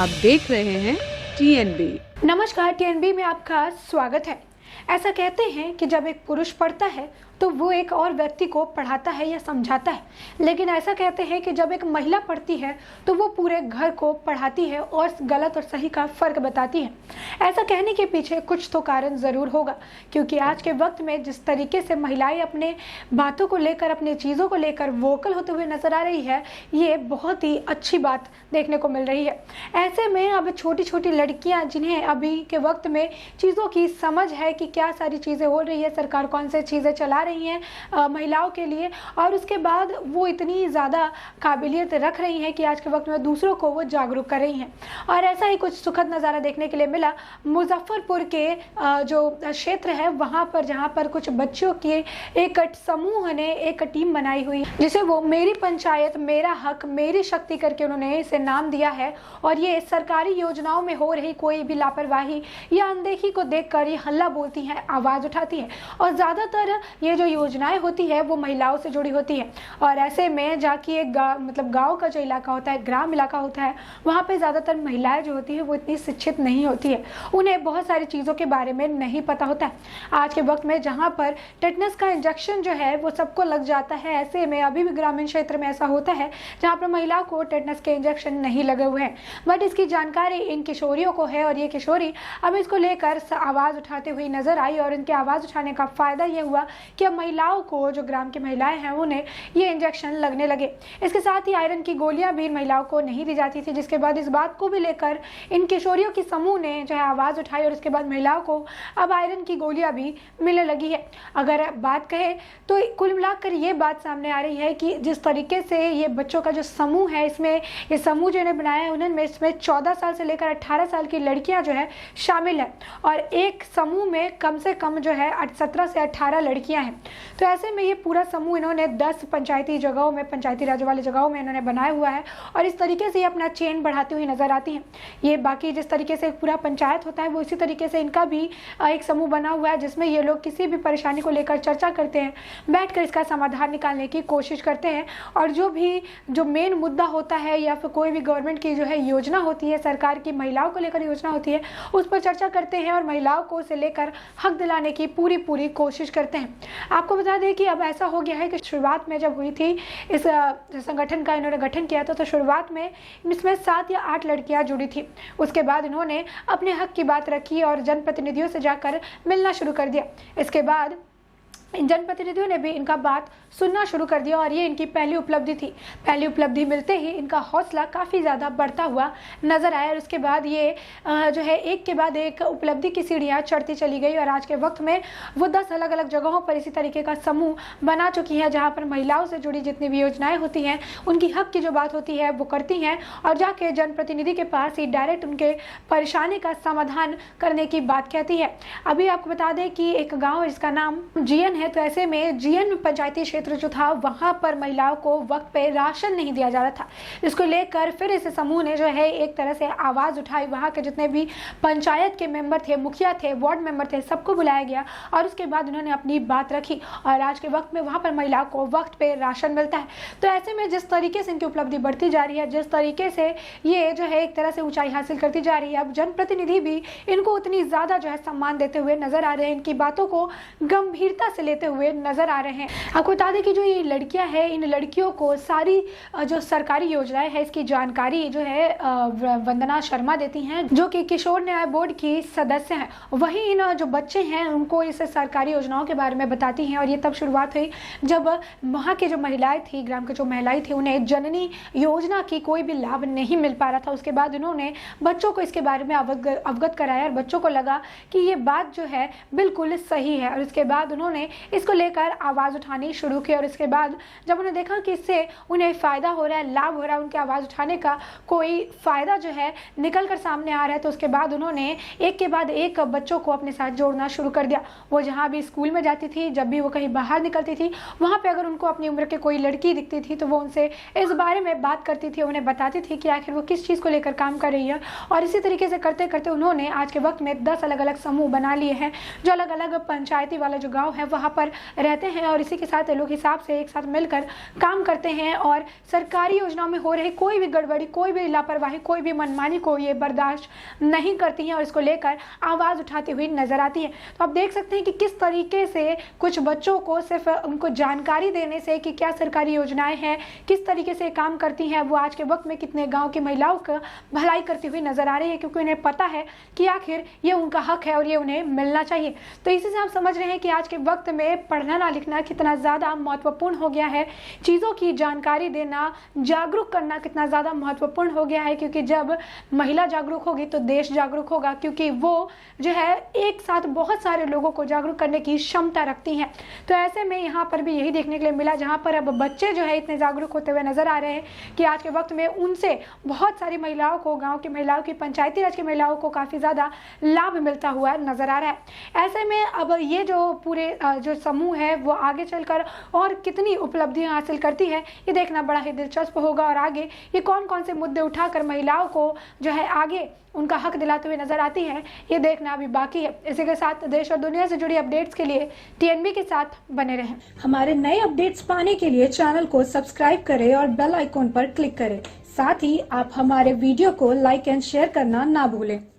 आप देख रहे हैं टीएनबी। नमस्कार, टीएनबी में आपका स्वागत है। ऐसा कहते हैं कि जब एक पुरुष पढ़ता है तो वो एक और व्यक्ति को पढ़ाता है या समझाता है, लेकिन ऐसा कहते हैं कि जब एक महिला पढ़ती है तो वो पूरे घर को पढ़ाती है और गलत और सही का फर्क बताती है। ऐसा कहने के पीछे कुछ तो कारण ज़रूर होगा, क्योंकि आज के वक्त में जिस तरीके से महिलाएं अपने बातों को लेकर, अपने चीज़ों को लेकर वोकल होते हुए नजर आ रही है, ये बहुत ही अच्छी बात देखने को मिल रही है। ऐसे में अब छोटी छोटी लड़कियां, जिन्हें अभी के वक्त में चीज़ों की समझ है कि क्या सारी चीज़ें हो रही है, सरकार कौन से चीज़ें चला रही हैं महिलाओं के लिए, और उसके बाद वो इतनी ज़्यादा काबिलियत रख रही हैं कि आज के वक्त में दूसरों को वो जागरूक कर रही हैं। और ऐसा ही कुछ सुखद नज़ारा देखने के लिए मिला मुजफ्फरपुर के जो क्षेत्र है वहाँ पर, जहाँ पर कुछ बच्चों के एक समूह ने एक टीम बनाई हुई जिसे वो मेरी पंचायत मेरा हक मेरी शक्ति करके उन्होंने इसे नाम दिया है। और ये सरकारी योजनाओं में हो रही कोई भी लापरवाही या अनदेखी को देखकर ये हल्ला बोलती हैं, आवाज़ उठाती है, और ज़्यादातर ये जो योजनाएं होती है वो महिलाओं से जुड़ी होती है। और ऐसे में जाके एक गांव का जो इलाका होता है, ग्राम इलाका होता है, वहाँ पे ज़्यादातर महिलाएं जो होती है वो इतनी शिक्षित नहीं होती है, उन्हें बहुत सारी चीज़ों के बारे में नहीं पता होता है। आज के वक्त में जहाँ पर टेटनस का इंजेक्शन जो है वो सबको लग जाता है, ऐसे में अभी भी ग्रामीण क्षेत्र में ऐसा होता है जहाँ पर महिलाओं को टेटनस के इंजेक्शन नहीं लगे हुए हैं, बट इसकी जानकारी इन किशोरियों को है। और ये किशोरी अब इसको लेकर आवाज़ उठाते हुए नजर आई, और इनके आवाज़ उठाने का फ़ायदा ये हुआ कि अब महिलाओं को, जो ग्राम की महिलाएं हैं, उन्हें ये इंजेक्शन लगने लगे। इसके साथ ही आयरन की गोलियां भी महिलाओं को नहीं दी जाती थी, जिसके बाद इस बात को भी लेकर इन किशोरियों की समूह ने जो है आवाज़ उठाई, और इसके बाद महिलाओं को अब आयरन की गोलियां भी मिलने लगी है। अगर बात कहें तो कुल मिलाकर ये बात सामने आ रही है कि जिस तरीके से ये बच्चों का जो समूह है, इसमें ये समूह जो इन्हें बनाया है, उन्होंने इसमें 14 साल से लेकर 18 साल की लड़कियां जो है शामिल है, और एक समूह में कम से कम जो है 17 से 18 लड़कियां हैं। तो ऐसे में ये पूरा समूह इन्होंने 10 पंचायती जगहों में, पंचायती राज वाली जगहों में इन्होंने बनाया हुआ है, और इस तरीके से ये अपना चेन बढ़ाती हुई नजर आती हैं। ये बाकी जिस तरीके से पूरा पंचायत होता है वो इसी तरीके से इनका भी एक समूह बना हुआ है, जिसमें ये लोग किसी भी परेशानी को लेकर चर्चा करते हैं, बैठकर इसका समाधान निकालने की कोशिश करते हैं, और जो मेन मुद्दा होता है या फिर कोई भी गवर्नमेंट की जो है योजना होती है, सरकार की महिलाओं को लेकर योजना होती है, उस पर चर्चा करते हैं और महिलाओं को उसे लेकर हक दिलाने की पूरी कोशिश करते हैं। आपको बता दें कि अब ऐसा हो गया है कि शुरुआत में जब हुई थी इस संगठन का, इन्होंने गठन किया था, तो शुरुआत में इसमें 7 या 8 लड़कियां जुड़ी थी। उसके बाद इन्होंने अपने हक की बात रखी और जनप्रतिनिधियों से जाकर मिलना शुरू कर दिया। इसके बाद इन जनप्रतिनिधियों ने भी इनका बात सुनना शुरू कर दिया, और ये इनकी पहली उपलब्धि थी। पहली उपलब्धि मिलते ही इनका हौसला काफ़ी ज़्यादा बढ़ता हुआ नजर आया, और उसके बाद ये जो है एक के बाद एक उपलब्धि की सीढ़ियाँ चढ़ती चली गई, और आज के वक्त में वो 10 अलग अलग जगहों पर इसी तरीके का समूह बना चुकी हैं, जहाँ पर महिलाओं से जुड़ी जितनी भी योजनाएँ होती हैं, उनकी हक की जो बात होती है वो करती हैं, और जाके जनप्रतिनिधि के पास ही डायरेक्ट उनके परेशानी का समाधान करने की बात कहती है। अभी आपको बता दें कि एक गाँव जिसका नाम जीएन है, तो ऐसे में जीएन पंचायती क्षेत्र जो था, वहां पर महिलाओं को वक्त पे राशन नहीं दिया जा रहा था, जिसको लेकर फिर इस समूह ने जो है एक तरह से आवाज उठाई। वहां के जितने भी पंचायत के मेंबर थे, मुखिया थे, वार्ड मेंबर थे, सबको बुलाया गया, और उसके बाद उन्होंने अपनी बात रखी, और आज के वक्त में वहां पर महिलाओं को वक्त पे राशन मिलता है। तो ऐसे में जिस तरीके से इनकी उपलब्धि बढ़ती जा रही है, जिस तरीके से ये जो है एक तरह से ऊंचाई हासिल करती जा रही है, अब जनप्रतिनिधि भी इनको उतनी ज्यादा जो है सम्मान देते हुए नजर आ रहे हैं, इनकी बातों को गंभीरता से लेते हुए नजर आ रहे हैं। आपको बता दें कि जो ये लड़कियां हैं, इन लड़कियों को सारी जो सरकारी योजनाएं है इसकी जानकारी जो है वंदना शर्मा देती हैं, जो कि किशोर न्याय बोर्ड की सदस्य हैं। वहीं इन जो बच्चे हैं उनको इस सरकारी योजनाओं के बारे में बताती हैं, और ये तब शुरुआत हुई जब वहाँ की जो महिलाएं थी, ग्राम की जो महिलाएं थी, उन्हें जननी योजना की कोई भी लाभ नहीं मिल पा रहा था। उसके बाद उन्होंने बच्चों को इसके बारे में अवगत कराया, और बच्चों को लगा कि ये बात जो है बिल्कुल सही है, और इसके बाद उन्होंने इसको लेकर आवाज़ उठानी शुरू की। और इसके बाद जब उन्हें देखा कि इससे उन्हें फ़ायदा हो रहा है, लाभ हो रहा है, उनकी आवाज़ उठाने का कोई फ़ायदा जो है निकल कर सामने आ रहा है, तो उसके बाद उन्होंने एक के बाद एक बच्चों को अपने साथ जोड़ना शुरू कर दिया। वो जहाँ भी स्कूल में जाती थी, जब भी वो कहीं बाहर निकलती थी, वहाँ पर अगर उनको अपनी उम्र के कोई लड़की दिखती थी तो वो उनसे इस बारे में बात करती थी, उन्हें बताती थी कि आखिर वो किस चीज़ को लेकर काम कर रही है। और इसी तरीके से करते करते उन्होंने आज के वक्त में 10 अलग अलग समूह बना लिए हैं, जो अलग अलग पंचायती वाला जो गाँव है वहाँ पर रहते हैं और इसी के साथ लोग हिसाब से एक साथ मिलकर काम करते हैं और सरकारी योजनाओं में हो रही कोई भी गड़बड़ी, कोई भी लापरवाही, कोई भी मनमानी को ये बर्दाश्त नहीं करती हैं और इसको लेकर आवाज़ उठाती हुई नजर आती है। तो आप देख सकते हैं कि किस तरीके से कुछ बच्चों को सिर्फ उनको जानकारी देने से कि क्या सरकारी योजनाएं हैं, किस तरीके से काम करती हैं, वो आज के वक्त में कितने गाँव की महिलाओं का भलाई करती हुई नजर आ रही है, क्योंकि उन्हें पता है कि आखिर ये उनका हक है और ये उन्हें मिलना चाहिए। तो इसी से आप समझ रहे हैं कि आज के वक्त में पढ़ना लिखना कितना ज़्यादा महत्वपूर्ण हो गया है, चीज़ों की जानकारी देना, जागरूक करना कितना ज़्यादा महत्वपूर्ण हो गया है, क्योंकि जब महिला जागरूक होगी तो देश जागरूक होगा, क्योंकि वो जो है एक साथ बहुत सारे लोगों को जागरूक करने की क्षमता रखती हैं। तो ऐसे में यहाँ पर भी यही देखने के लिए मिला, जहाँ पर अब बच्चे जो है इतने जागरूक होते हुए नजर आ रहे हैं कि आज के वक्त में उनसे बहुत सारी महिलाओं को, गाँव की महिलाओं की, पंचायती राज की महिलाओं को काफ़ी ज़्यादा लाभ मिलता हुआ नजर आ रहा है। ऐसे में अब ये जो पूरे जो समूह है वो आगे चलकर और कितनी उपलब्धियां हासिल करती है, ये देखना बड़ा ही दिलचस्प होगा और आगे ये कौन कौन से मुद्दे उठाकर महिलाओं को जो है आगे उनका हक दिलाते हुए नजर आती हैं, ये देखना अभी बाकी है। इसी के साथ देश और दुनिया से जुड़ी अपडेट्स के लिए TNB के साथ बने रहें। हमारे नए अपडेट्स पाने के लिए चैनल को सब्सक्राइब करें और बेल आइकॉन पर क्लिक करें। साथ ही आप हमारे वीडियो को लाइक एंड शेयर करना ना भूलें।